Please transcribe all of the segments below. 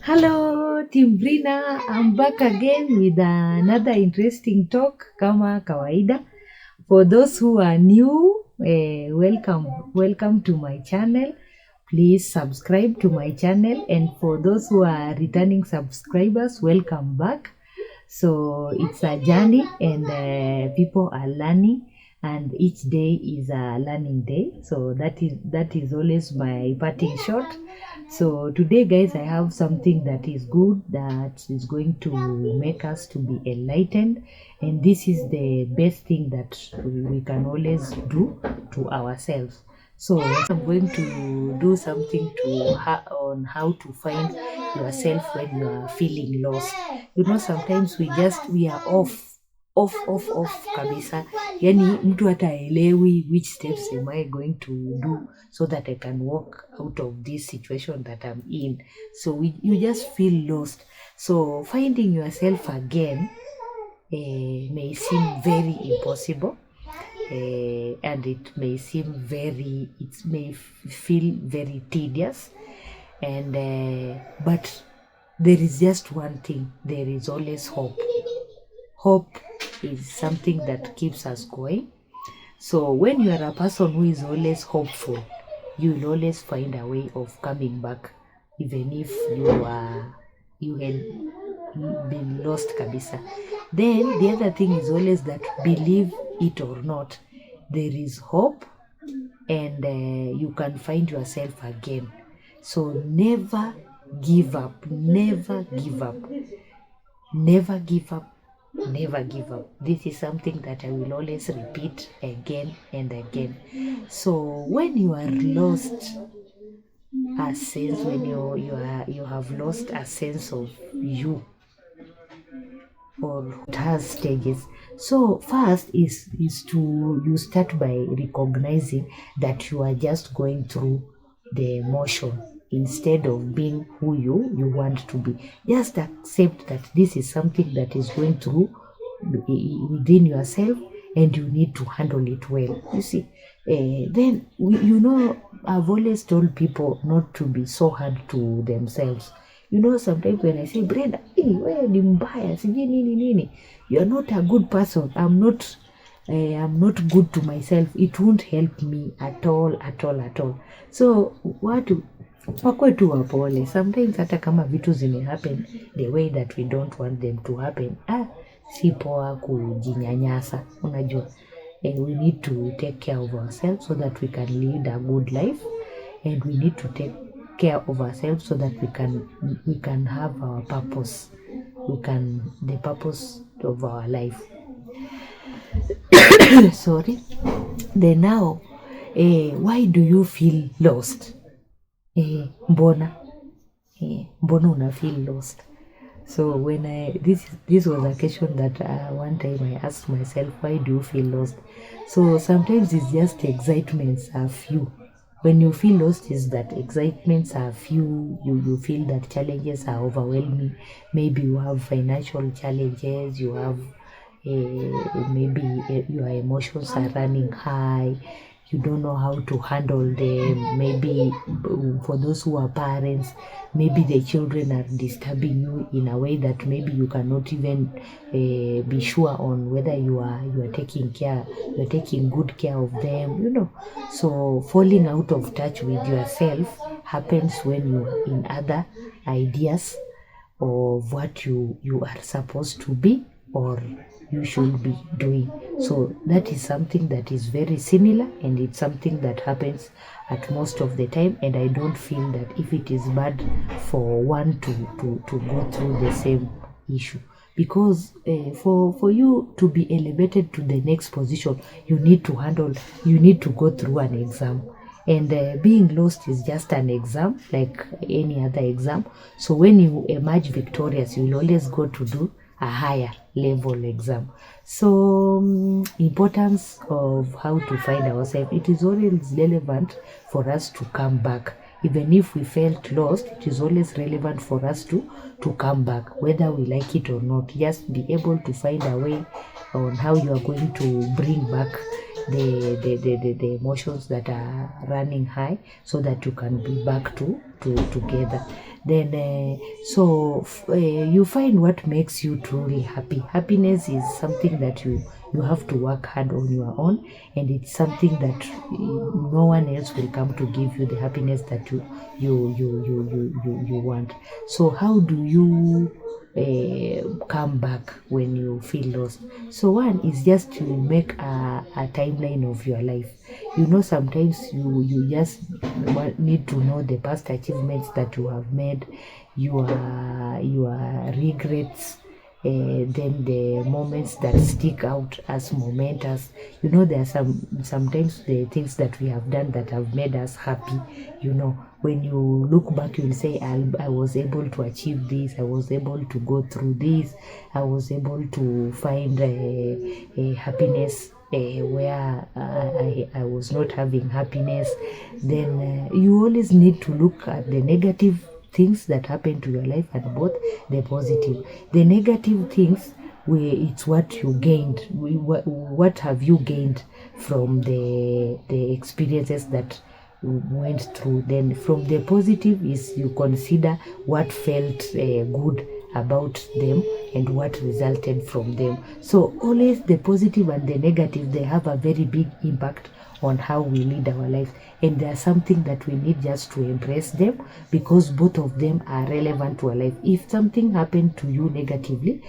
Hello, Team Brina. I'm back again with another interesting talk kama kawaida. For those who are new, welcome to my channel. Please subscribe to my channel, and for those who are returning subscribers, welcome back. So it's a journey, and people are learning, and each day is a learning day. So that is always my parting shot. So today, guys, I have something that is good, that is going to make us to be enlightened, and this is the best thing that we can always do to ourselves. So I'm going to do something on how to find yourself when you are feeling lost. Sometimes we are off kabisa, yani mtu hata haelewi which steps am I going to do so that I can walk out of this situation that I'm in. So you just feel lost. So finding yourself again may seem very impossible, and it may feel very tedious, and but there is just one thing: there is always hope. Hope is something that keeps us going. So when you are a person who is always hopeful, you will always find a way of coming back, even if you had been lost kabisa. Then the other thing is always that, believe it or not, there is hope, and you can find yourself again. So never give up, never give up, never give up, never give up. This is something that I will always repeat again and again. So when you are lost a sense, when you have lost a sense of you, or it has stages. So first is to you start by recognizing that you are just going through the emotion instead of being who you want to be. Just accept that this is something that is going through within yourself, and you need to handle it well. You see, then I've always told people not to be so hard to themselves. Sometimes when I say, Brenda, hey, wewe ni mbaya, sijui nini nini, you're not a good person, I'm not good to myself, it won't help me at all. So watu wakwe tu wapole. Sometimes hata kama vitu zime happen the way that we don't want them to happen, si poa kujinyanyasa, unajua. We need to take care of ourselves so that we can lead a good life, and we need to take care of ourselves so that we can have our purpose, the purpose of our life. Sorry. Then now, why do you feel lost? Mbona una feel lost? So when this was a question that one time I asked myself, why do you feel lost? So sometimes it's just excitements are few. When you feel lost, is that excitements are few, you feel that challenges are overwhelming. Maybe you have financial challenges, you have maybe your emotions are running high, you don't know how to handle them. Maybe for those who are parents, maybe the children are disturbing you in a way that maybe you cannot even be sure on whether you are taking good care of them. So falling out of touch with yourself happens when you are in other ideas of what you are supposed to be, or you should be doing. So that is something that is very similar, and it's something that happens at most of the time, and I don't feel that if it is bad for one to go through the same issue, because for you to be elevated to the next position, you need to go through an exam. And being lost is just an exam like any other exam. So when you emerge victorious, you will always go to do a higher level exam. So importance of how to find ourselves, it is always relevant for us to come back. Even if we felt lost, it is always relevant for us to come back, whether we like it or not. Just be able to find a way on how you are going to bring back the emotions that are running high, so that you can be back to together. Then you find what makes you truly happy. Happiness is something that you have to work hard on your own, and it's something that no one else will come to give you the happiness that you want. So how do you come back when you feel lost? So one is just to make a timeline of your life. Sometimes you just need to know the past achievements that you have made, your regrets, then the moments that stick out as momentous. There are sometimes the things that we have done that have made us happy. When you look back, you'll say, I was able to achieve this, I was able to go through this, I was able to find a happiness where I was not having happiness. Then you always need to look at the negative things that happen to your life and both the positive. The negative things, it's what you gained. What have you gained from the experiences that went through? Then from the positive is you consider what felt good about them and what resulted from them. So always the positive and the negative, they have a very big impact on how we lead our lives, and there's something that we need just to embrace them, because both of them are relevant to our life. If something happened to you negatively,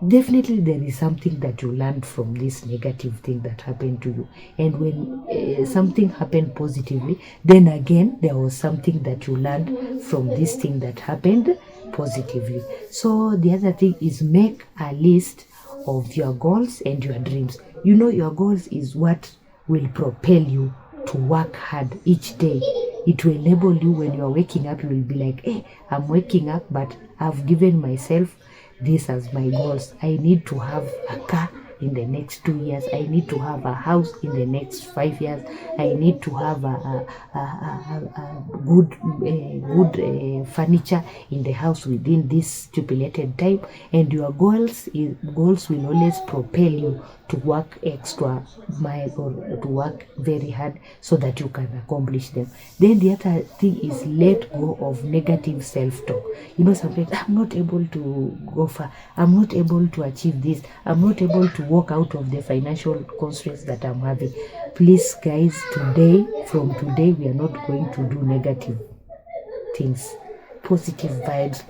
definitely there is something that you learned from this negative thing that happened to you. And when something happened positively, then again there was something that you learned from this thing that happened positively. So the other thing is, make a list of your goals and your dreams. Your goals is what will propel you to work hard each day. It will enable you, when you are waking up, you will be like, hey, I'm waking up, but I've given myself this as my goals. I need to have a car in the next 2 years. I need to have a house in the next 5 years. I need to have a good furniture in the house within this stipulated time. And your goals will always propel you to work extra mile or to work very hard so that you can accomplish them. Then the other thing is, let go of negative self-talk. Sometimes, I'm not able to go far, I'm not able to achieve this, I'm not able to walk out of the financial constraints that I'm having. Please guys, from today we are not going to do negative things. Positive vibes.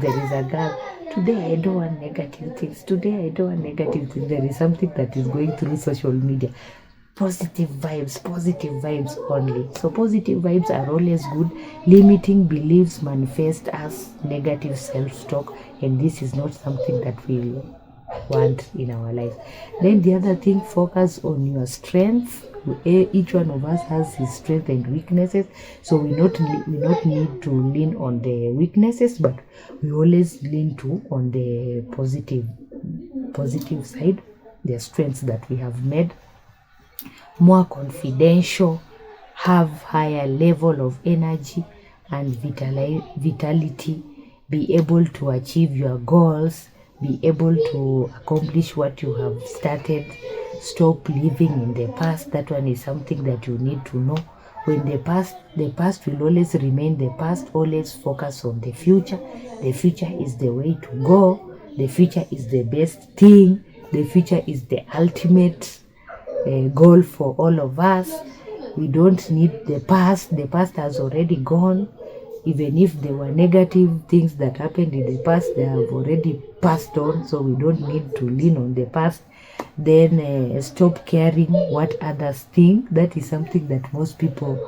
There is a girl, today I don't want negative things, there is something that is going through social media. Positive vibes only. So positive vibes are always good. Limiting beliefs manifest as negative self-talk, and this is not something that we want in our life. Then the other thing, focus on your strengths. Each one of us has his strengths and weaknesses, so we not need to lean on the weaknesses, but we always lean on the positive side, the strengths that we have made. More confidential, have higher level of energy and vitality, be able to achieve your goals, be able to accomplish what you have started. Stop living in the past. That one is something that you need to know. When the past will always remain the past. Always focus on the future. The future is the way to go. The future is the best thing. The future is the ultimate goal for all of us. We don't need the past. The past has already gone. Even if there were negative things that happened in the past, they have already passed on, so we don't need to lean on the past. Then stop caring what others think. That is something that most people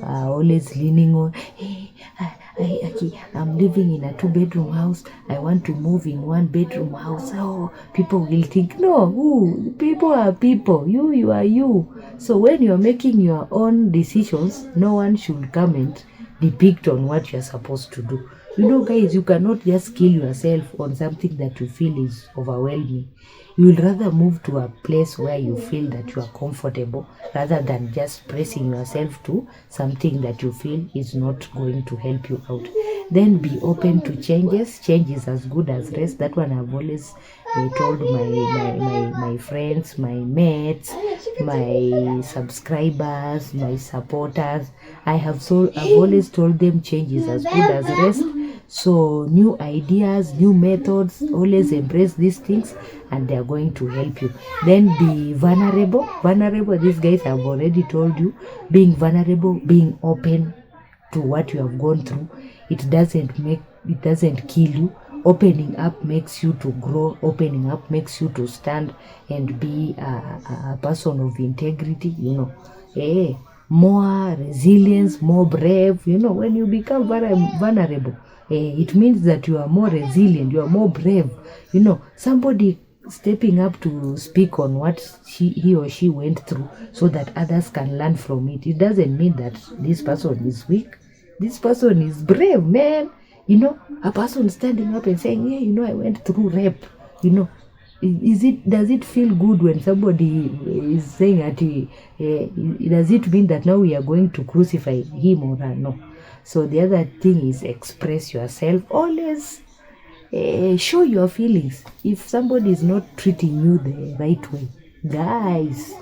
are always leaning on. Hey, I'm living in a 2-bedroom house, I want to move in 1-bedroom house. Oh, people will think, no, people are people, you are you. So when you're making your own decisions, no one should come and depict on what you're supposed to do. Guys, you cannot just kill yourself on something that you feel is overwhelming. You will rather move to a place where you feel that you are comfortable rather than just pressing yourself to something that you feel is not going to help you out. Then be open to changes. Change is as good as rest. That one I've always told my friends, my mates, my subscribers, my supporters. I've always told them change is as good as rest. So new ideas, new methods, always embrace these things and they are going to help you. Then be vulnerable. Vulnerable, these guys have already told you, being vulnerable, being open to what you have gone through. It doesn't kill you. Opening up makes you to grow. Opening up makes you to stand and be a person of integrity, more resilience, more brave. When you become vulnerable, it means that you are more resilient, you are more brave. Somebody stepping up to speak on what he or she went through so that others can learn from it. It doesn't mean that this person is weak. This person is brave, man. A person standing up and saying, yeah, I went through rape. Does it feel good when somebody is saying that does it mean that now we are going to crucify him or her? No. So the other thing is express yourself. Always show your feelings. If somebody is not treating you the right way, guys,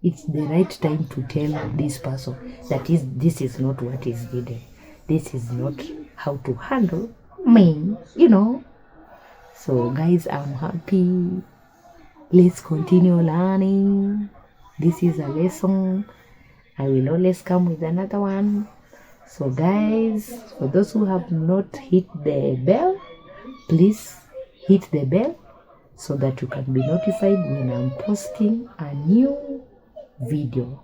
it's the right time to tell this person that this is not what is needed. This is not how to handle me, So guys, I'm happy. Let's continue learning. This is a lesson. I will always come with another one. So guys, for those who have not hit the bell, please hit the bell so that you can be notified when I'm posting a new video.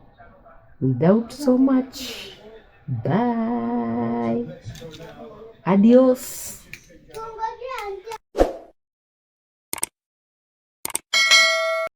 Without so much, bye. Adios.